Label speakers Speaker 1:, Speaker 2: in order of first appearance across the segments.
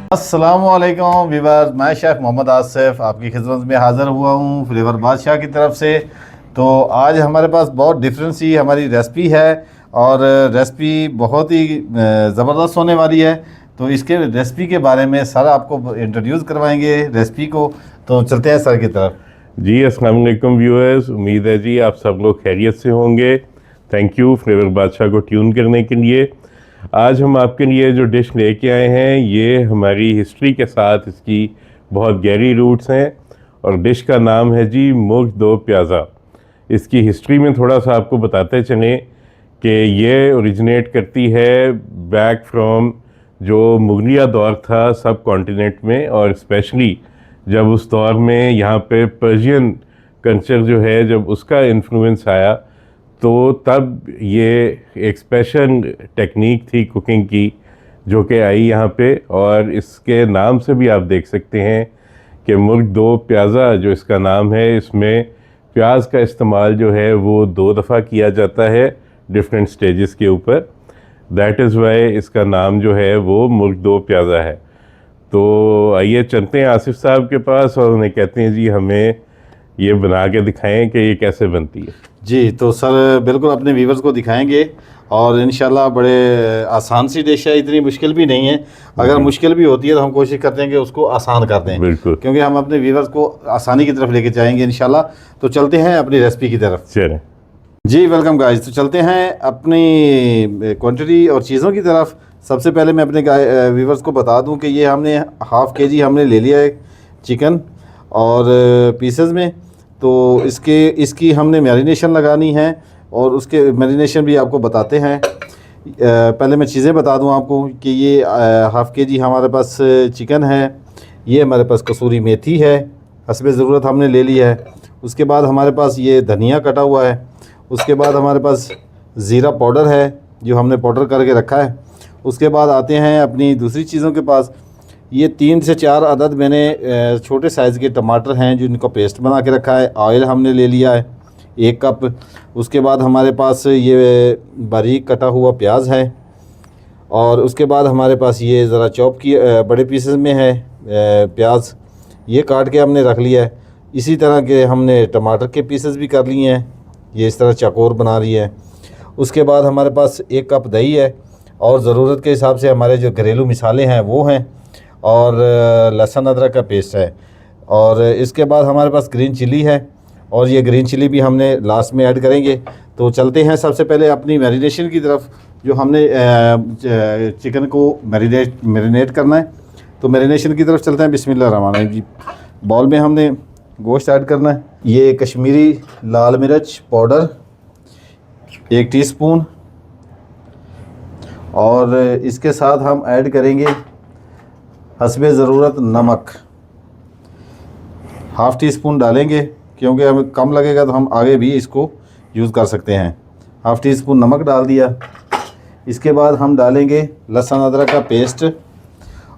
Speaker 1: अस्सलामुअलैकुम वीवर, मैं शेफ़ मोहम्मद आसिफ आपकी खिदमत में हाज़िर हुआ हूँ फ्लेवर बादशाह की तरफ से। तो आज हमारे पास बहुत डिफरेंट सी हमारी रेसिपी है और रेसिपी बहुत ही ज़बरदस्त होने वाली है। तो इसके रेसिपी के बारे में सर आपको इंट्रोड्यूस करवाएंगे रेसिपी को। तो चलते हैं सर की तरफ।
Speaker 2: जी अस्सलाम वालेकुम व्यूअर्स, उम्मीद है जी आप सब लोग खैरियत से होंगे। थैंक यू फ्लेवर बादशाह को ट्यून करने के लिए। आज हम आपके लिए जो डिश लेके आए हैं ये हमारी हिस्ट्री के साथ इसकी बहुत गहरी रूट्स हैं और डिश का नाम है जी मुर्ग दो प्याज़ा। इसकी हिस्ट्री में थोड़ा सा आपको बताते चलें कि ये ओरिजिनेट करती है बैक फ्रॉम जो मुगलिया दौर था सब कॉन्टिनेंट में, और स्पेशली जब उस दौर में यहाँ पे पर्शियन कल्चर जो है जब उसका इन्फ्लुएंस आया तो तब ये एक स्पेशल टेक्निक थी कुकिंग की जो कि आई यहाँ पे। और इसके नाम से भी आप देख सकते हैं कि मुर्ग दो प्याज़ा जो इसका नाम है, इसमें प्याज का इस्तेमाल जो है वो 2 दफ़ा किया जाता है डिफरेंट स्टेजेस के ऊपर। दैट इज़ वाई इसका नाम जो है वो मुर्ग दो प्याज़ा है। तो आइए चलते हैं आसिफ साहब के पास और उन्हें कहते हैं जी हमें ये बना के दिखाएं कि ये कैसे बनती है।
Speaker 1: जी तो सर बिल्कुल अपने व्यूवर्स को दिखाएंगे और इंशाल्लाह बड़े आसान सी डिश है, इतनी मुश्किल भी नहीं है। अगर मुश्किल भी होती है तो हम कोशिश करते हैं कि उसको आसान कर दें,
Speaker 2: बिल्कुल, क्योंकि
Speaker 1: हम अपने व्यूवर्स को आसानी की तरफ लेके जाएंगे इंशाल्लाह। तो चलते हैं अपनी रेसिपी की तरफ।
Speaker 2: चलें
Speaker 1: जी वेलकम गाइस, तो चलते हैं अपनी क्वांटिटी और चीज़ों की तरफ। सबसे पहले मैं अपने व्यूवर्स को बता दूं कि ये हमने हाफ़ केजी हमने ले लिया है चिकन और पीसेस में। तो इसकी हमने मैरिनेशन लगानी है और उसके मैरिनेशन भी आपको बताते हैं। पहले मैं चीज़ें बता दूं आपको कि ये हाफ़ केजी हमारे पास चिकन है, ये हमारे पास कसूरी मेथी है हस्बे ज़रूरत हमने ले ली है। उसके बाद हमारे पास ये धनिया कटा हुआ है। उसके बाद हमारे पास ज़ीरा पाउडर है जो हमने पाउडर करके रखा है। उसके बाद आते हैं अपनी दूसरी चीज़ों के पास। ये 3 से 4 अदद मैंने छोटे साइज़ के टमाटर हैं जिनका पेस्ट बना के रखा है। ऑयल हमने ले लिया है 1 कप। उसके बाद हमारे पास ये बारीक कटा हुआ प्याज है और उसके बाद हमारे पास ये ज़रा चॉप की बड़े पीसेस में है प्याज, ये काट के हमने रख लिया है। इसी तरह के हमने टमाटर के पीसेस भी कर लिए हैं, ये इस तरह चौकोर बना रही है। उसके बाद हमारे पास 1 कप दही है और ज़रूरत के हिसाब से हमारे जो घरेलू मिसाले हैं वो हैं और लहसुन अदरक का पेस्ट है। और इसके बाद हमारे पास ग्रीन चिली है और ये ग्रीन चिली भी हमने लास्ट में ऐड करेंगे। तो चलते हैं सबसे पहले अपनी मैरिनेशन की तरफ, जो हमने चिकन को मैरिनेट करना है। तो मैरिनेशन की तरफ चलते हैं। बिस्मिल्लाह रहमान रहीम जी। बाउल में हमने गोश्त ऐड करना है। ये कश्मीरी लाल मिर्च पाउडर 1 टीस्पून और इसके साथ हम ऐड करेंगे हस्बे ज़रूरत नमक, हाफ़ टी स्पून डालेंगे क्योंकि हमें कम लगेगा तो हम आगे भी इसको यूज़ कर सकते हैं। हाफ़ टी स्पून नमक डाल दिया। इसके बाद हम डालेंगे लहसुन अदरक का पेस्ट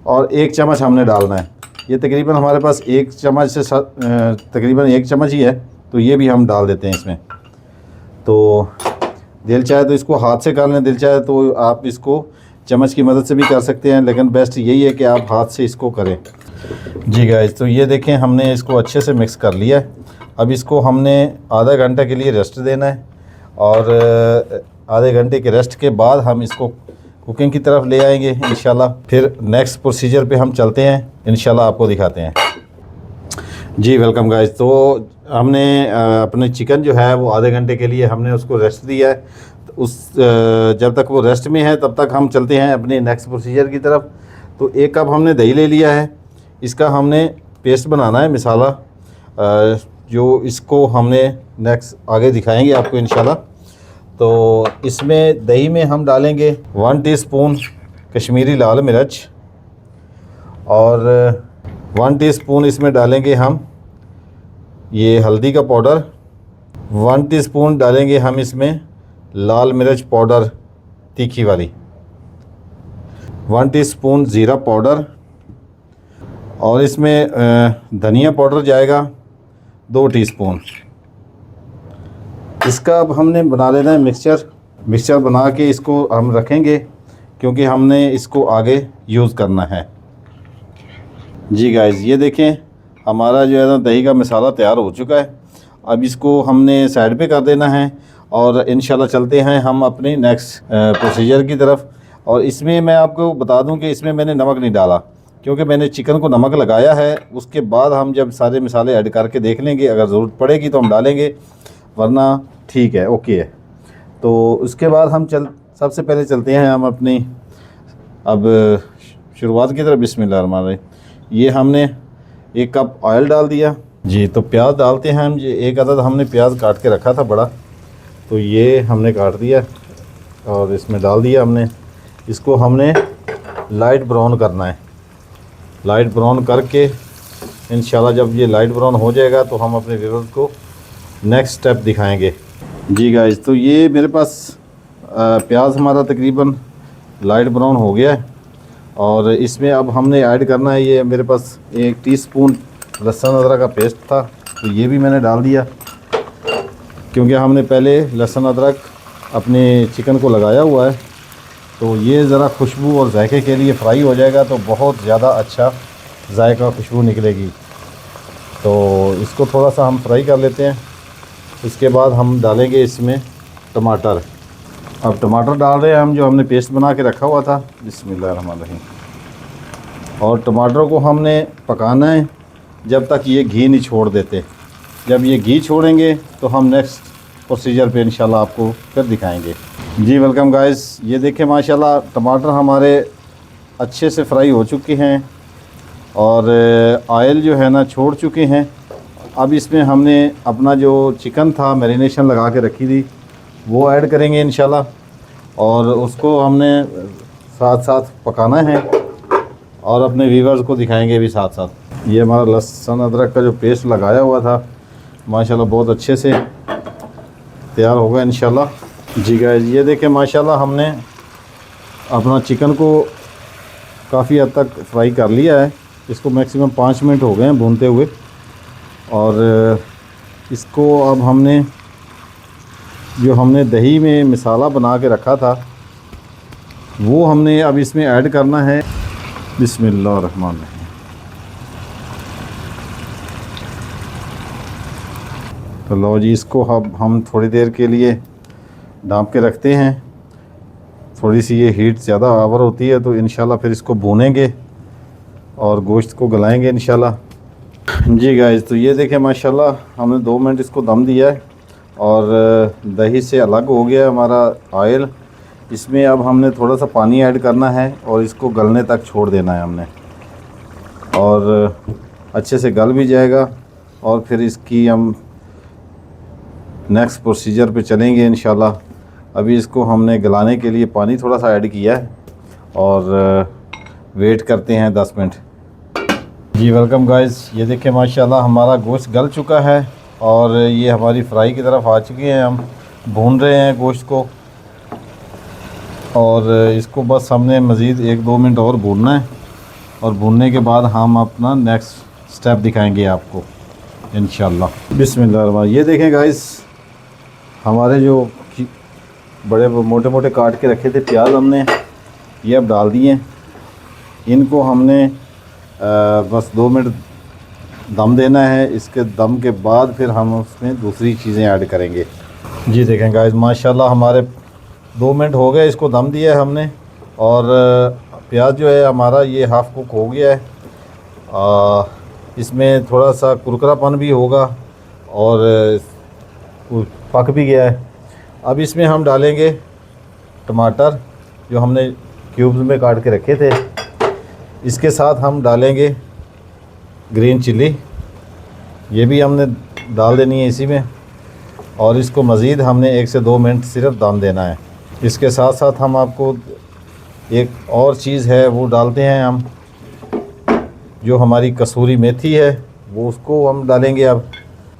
Speaker 1: और 1 चम्मच हमने डालना है। ये तकरीबन हमारे पास 1 चम्मच से तकरीबन 1 चम्मच ही है, तो ये भी हम डाल देते हैं इसमें। तो दिल चाहे तो इसको हाथ से कर लें, दिल चाहे तो आप इसको चम्मच की मदद से भी कर सकते हैं, लेकिन बेस्ट यही है कि आप हाथ से इसको करें। जी गाइस, तो ये देखें हमने इसको अच्छे से मिक्स कर लिया है। अब इसको हमने आधा घंटा के लिए रेस्ट देना है और आधे घंटे के रेस्ट के बाद हम इसको कुकिंग की तरफ ले आएंगे इंशाल्लाह। फिर नेक्स्ट प्रोसीजर पे हम चलते हैं, इंशाल्लाह आपको दिखाते हैं। जी वेलकम गाइस, तो हमने अपने चिकन जो है वो आधे घंटे के लिए हमने उसको रेस्ट दिया है। तो जब तक वो रेस्ट में है तब तक हम चलते हैं अपने नेक्स्ट प्रोसीजर की तरफ। तो 1 कप हमने दही ले लिया है, इसका हमने पेस्ट बनाना है मिसाला, जो इसको हमने नेक्स्ट आगे दिखाएंगे आपको इंशाल्लाह। तो इसमें दही में हम डालेंगे 1 टीस्पून कश्मीरी लाल मिर्च और 1 टीस्पून इसमें डालेंगे हम ये हल्दी का पाउडर। 1 टीस्पून डालेंगे हम इसमें लाल मिर्च पाउडर तीखी वाली। 1 टीस्पून ज़ीरा पाउडर और इसमें धनिया पाउडर जाएगा 2 टीस्पून। इसका अब हमने बना लेना है मिक्सचर बना के इसको हम रखेंगे क्योंकि हमने इसको आगे यूज़ करना है। जी गाइस, ये देखें हमारा जो है ना दही का मसाला तैयार हो चुका है। अब इसको हमने साइड पे कर देना है और इंशाल्लाह चलते हैं हम अपने नेक्स्ट प्रोसीजर की तरफ। और इसमें मैं आपको बता दूं कि इसमें मैंने नमक नहीं डाला, क्योंकि मैंने चिकन को नमक लगाया है। उसके बाद हम जब सारे मसाले ऐड करके देख लेंगे, अगर ज़रूरत पड़ेगी तो हम डालेंगे, वरना ठीक है, ओके है। तो उसके बाद हम सबसे पहले चलते हैं हम अपनी अब शुरुआत की तरफ। बिस्मिल्लाहिर्रहमानिर्रहीम। ये हमने 1 कप ऑयल डाल दिया जी। तो प्याज डालते हैं हम जी। 1 अदद हमने प्याज काट के रखा था बड़ा, तो ये हमने काट दिया और इसमें डाल दिया हमने। इसको हमने लाइट ब्राउन करना है। लाइट ब्राउन करके इंशाल्लाह जब ये लाइट ब्राउन हो जाएगा तो हम अपने व्यूअर्स को नेक्स्ट स्टेप दिखाएंगे। जी गाइस, तो ये मेरे पास प्याज हमारा तकरीबन लाइट ब्राउन हो गया है और इसमें अब हमने ऐड करना है, ये मेरे पास 1 टीस्पून लहसुन अदरक का पेस्ट था, तो ये भी मैंने डाल दिया, क्योंकि हमने पहले लहसुन अदरक अपने चिकन को लगाया हुआ है। तो ये ज़रा खुशबू और जायके के लिए फ्राई हो जाएगा तो बहुत ज़्यादा अच्छा जायका खुशबू निकलेगी। तो इसको थोड़ा सा हम फ्राई कर लेते हैं। इसके बाद हम डालेंगे इसमें टमाटर। अब टमाटर डाल रहे हैं हम, जो हमने पेस्ट बना के रखा हुआ था। बिस्मिल्लाहिर्रहमानिर्रहीम। और टमाटर को हमने पकाना है जब तक ये घी नहीं छोड़ देते। जब ये घी छोड़ेंगे तो हम नेक्स्ट प्रोसीजर पे इंशाल्लाह आपको फिर दिखाएंगे। जी वेलकम गाइस, ये देखें माशाल्लाह टमाटर हमारे अच्छे से फ्राई हो चुके हैं और ऑयल जो है ना छोड़ चुके हैं। अब इसमें हमने अपना जो चिकन था मैरिनेशन लगा के रखी थी वो ऐड करेंगे इंशाल्लाह, और उसको हमने साथ साथ पकाना है और अपने व्यूअर्स को दिखाएंगे भी साथ साथ। ये हमारा लहसुन अदरक का जो पेस्ट लगाया हुआ था माशाल्लाह बहुत अच्छे से तैयार होगा इंशाल्लाह। जी गाइस, ये देखें माशाल्लाह हमने अपना चिकन को काफ़ी हद तक फ्राई कर लिया है। इसको मैक्सिमम 5 मिनट हो गए हैं भूनते हुए। और इसको अब हमने जो हमने दही में मसाला बना के रखा था वो हमने अब इसमें ऐड करना है। बिस्मिल्लाहिर्रहमानिर्रहीम। तो लो जी, इसको अब हम थोड़ी देर के लिए ढाँप के रखते हैं। थोड़ी सी ये हीट ज़्यादा आवर होती है तो इंशाल्लाह फिर इसको भूनेंगे और गोश्त को गलाएंगे इंशाल्लाह। जी गाइस, तो ये देखें माशाल्लाह हमने 2 मिनट इसको दम दिया है और दही से अलग हो गया हमारा ऑयल। इसमें अब हमने थोड़ा सा पानी ऐड करना है और इसको गलने तक छोड़ देना है हमने, और अच्छे से गल भी जाएगा और फिर इसकी हम नेक्स्ट प्रोसीजर पे चलेंगे इंशाल्लाह। अभी इसको हमने गलाने के लिए पानी थोड़ा सा ऐड किया है और वेट करते हैं 10 मिनट। जी वेलकम गाइस, ये देखें माशाल्लाह हमारा गोश्त गल चुका है और ये हमारी फ्राई की तरफ आ चुके हैं। हम भून रहे हैं गोश्त को और इसको बस हमने मज़ीद 1-2 मिनट और भूनना है, और भूनने के बाद हम अपना नेक्स्ट स्टेप दिखाएंगे आपको इंशाल्लाह। बिस्मिल्लाह। ये देखें गाइस, हमारे जो बड़े मोटे मोटे काट के रखे थे प्याज हमने ये अब डाल दिए। इनको हमने बस 2 मिनट दम देना है। इसके दम के बाद फिर हम उसमें दूसरी चीज़ें ऐड करेंगे। जी देखें गाइस, माशाल्लाह हमारे 2 मिनट हो गए इसको दम दिया है हमने, और प्याज जो है हमारा ये हाफ़ कुक हो गया है। इसमें थोड़ा सा कुरकुरापन भी होगा और पक भी गया है। अब इसमें हम डालेंगे टमाटर जो हमने क्यूब्स में काट के रखे थे। इसके साथ हम डालेंगे ग्रीन चिली, ये भी हमने डाल देनी है इसी में, और इसको मज़ीद हमने 1 से 2 मिनट सिर्फ दम देना है। इसके साथ साथ हम आपको एक और चीज़ है वो डालते हैं हम, जो हमारी कसूरी मेथी है वो उसको हम डालेंगे अब।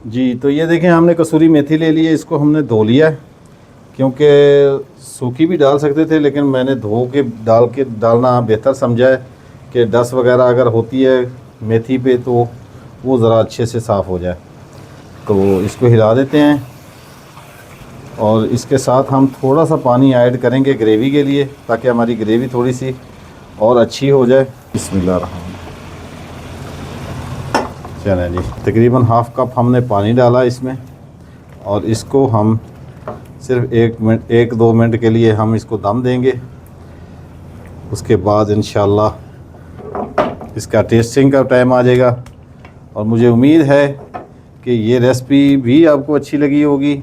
Speaker 1: जी, तो ये देखें हमने कसूरी मेथी ले ली है। इसको हमने धो लिया है, क्योंकि सूखी भी डाल सकते थे लेकिन मैंने धो के डालना बेहतर समझा है कि डस्ट वगैरह अगर होती है मेथी पे तो वो ज़रा अच्छे से साफ़ हो जाए। तो इसको हिला देते हैं और इसके साथ हम थोड़ा सा पानी ऐड करेंगे ग्रेवी के लिए, ताकि हमारी ग्रेवी थोड़ी सी और अच्छी हो जाए। बिस्मिल्लाह। चलें जी, तकरीबन हाफ़ कप हमने पानी डाला इसमें, और इसको हम सिर्फ 1-2 मिनट के लिए हम इसको दम देंगे। उसके बाद इंशाल्लाह इसका टेस्टिंग का टाइम आ जाएगा, और मुझे उम्मीद है कि ये रेसिपी भी आपको अच्छी लगी होगी,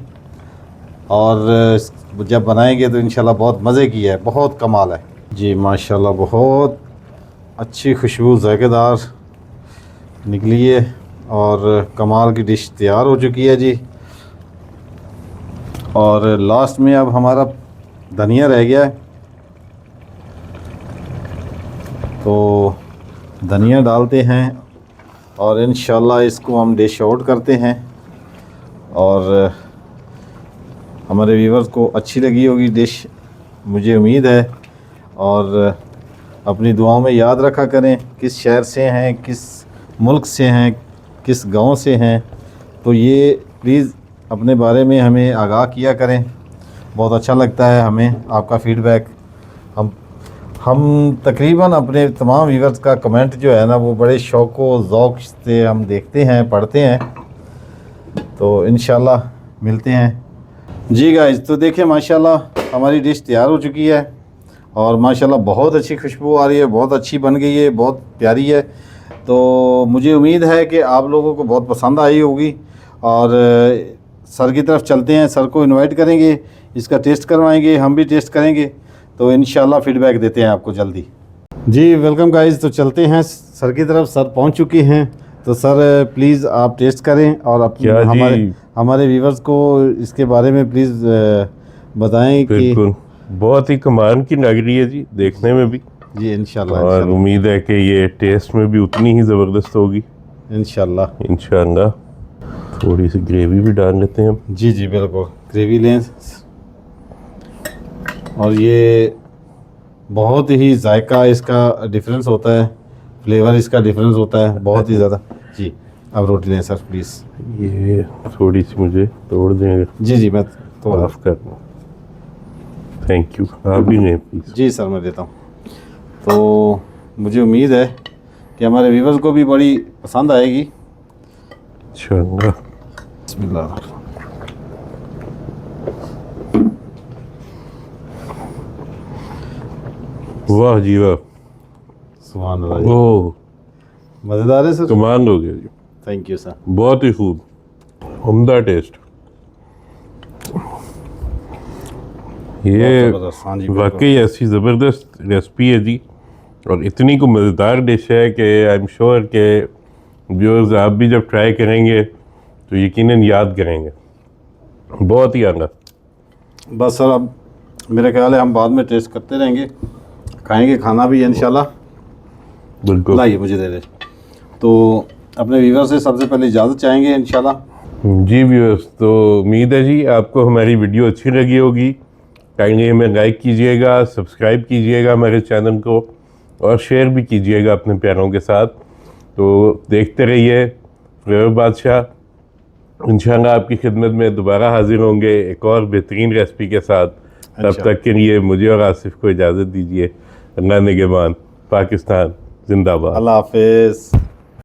Speaker 1: और जब बनाएंगे तो इंशाल्लाह बहुत मज़े की है, बहुत कमाल है जी। माशाल्लाह बहुत अच्छी खुशबू ज़ायकेदार निकली है, और कमाल की डिश तैयार हो चुकी है जी। और लास्ट में अब हमारा धनिया रह गया है, तो धनिया डालते हैं और इंशाल्लाह इसको हम डिश आउट करते हैं। और हमारे व्यूवर्स को अच्छी लगी होगी डिश, मुझे उम्मीद है। और अपनी दुआओं में याद रखा करें किस शहर से हैं, किस मुल्क से हैं, किस गांव से हैं, तो ये प्लीज़ अपने बारे में हमें आगाह किया करें। बहुत अच्छा लगता है हमें आपका फ़ीडबैक। हम तकरीबन अपने तमाम व्यूवर्स का कमेंट जो है ना, वो बड़े शौक़ व ज़ौक़ से हम देखते हैं, पढ़ते हैं। तो इंशाल्लाह मिलते हैं जी गाइस। तो देखिए माशाल्लाह हमारी डिश तैयार हो चुकी है, और माशाल्लाह बहुत अच्छी खुशबू आ रही है, बहुत अच्छी बन गई है, बहुत प्यारी है। तो मुझे उम्मीद है कि आप लोगों को बहुत पसंद आई होगी। और सर की तरफ चलते हैं, सर को इनवाइट करेंगे, इसका टेस्ट करवाएंगे, हम भी टेस्ट करेंगे, तो इंशाल्लाह फ़ीडबैक देते हैं आपको जल्दी जी। वेलकम गाइस, तो चलते हैं सर की तरफ। सर पहुंच चुके हैं, तो सर प्लीज़ आप टेस्ट करें और हमारे व्यूवर्स को इसके बारे में प्लीज़ बताएं कि
Speaker 2: बिल्कुल बहुत ही कमाल की लग रही है जी, देखने में भी
Speaker 1: जी इंशाल्लाह।
Speaker 2: और उम्मीद है कि ये टेस्ट में भी उतनी ही ज़बरदस्त होगी इंशाल्लाह। थोड़ी सी ग्रेवी भी डाल लेते हैं हम।
Speaker 1: जी जी बिल्कुल, ग्रेवी लें। और ये बहुत ही जायका इसका डिफरेंस होता है, फ्लेवर इसका डिफरेंस होता है बहुत ही ज़्यादा जी। अब रोटी लें सर प्लीज़।
Speaker 2: ये थोड़ी सी मुझे तोड़ देंगे।
Speaker 1: जी जी मैं तो
Speaker 2: माफ़ कर, थैंक यू। आप भी नहीं प्लीज़।
Speaker 1: जी सर मैं देता हूँ। तो मुझे उम्मीद है कि हमारे व्यूवर्स को भी बड़ी पसंद आएगी
Speaker 2: इंशाल्लाह।
Speaker 1: बिस्मिल्लाह।
Speaker 2: वाह जी वाह,
Speaker 1: सुभान अल्लाह जी,
Speaker 2: ओह
Speaker 1: मज़ेदार है सर।
Speaker 2: कमाल हो गया जी,
Speaker 1: थैंक यू सर।
Speaker 2: बहुत ही खूब, उम्दा टेस्ट। ये
Speaker 1: हाँ जी बिल्कुल।
Speaker 2: वाकई ऐसी ज़बरदस्त रेसिपी है जी, और इतनी को मज़ेदार डिश है कि आई एम श्योर के व्यूअर्स आप भी जब ट्राई करेंगे तो यकीनन याद करेंगे। बहुत ही आला।
Speaker 1: बस सर अब मेरा ख्याल है हम बाद में टेस्ट करते रहेंगे, खाएंगे, खाना भी है इंशाल्लाह।
Speaker 2: बिल्कुल।
Speaker 1: लाइए मुझे दे दे। तो अपने व्यूअर्स से सबसे पहले इजाज़त चाहेंगे इंशाल्लाह
Speaker 2: जी व्यूअर्स, तो उम्मीद है जी आपको हमारी वीडियो अच्छी लगी होगी। काइंडली हमें लाइक कीजिएगा, सब्सक्राइब कीजिएगा हमारे चैनल को, और शेयर भी कीजिएगा अपने प्यारों के साथ। तो देखते रहिए फ्लेवर बादशाह। इंशाल्लाह आपकी खिदमत में दोबारा हाजिर होंगे एक और बेहतरीन रेसिपी के साथ। तब तक के लिए मुझे और आसिफ को इजाज़त दीजिए। अल्लाह निगहबान। पाकिस्तान जिंदाबाद।
Speaker 1: अल्लाह हाफिज़।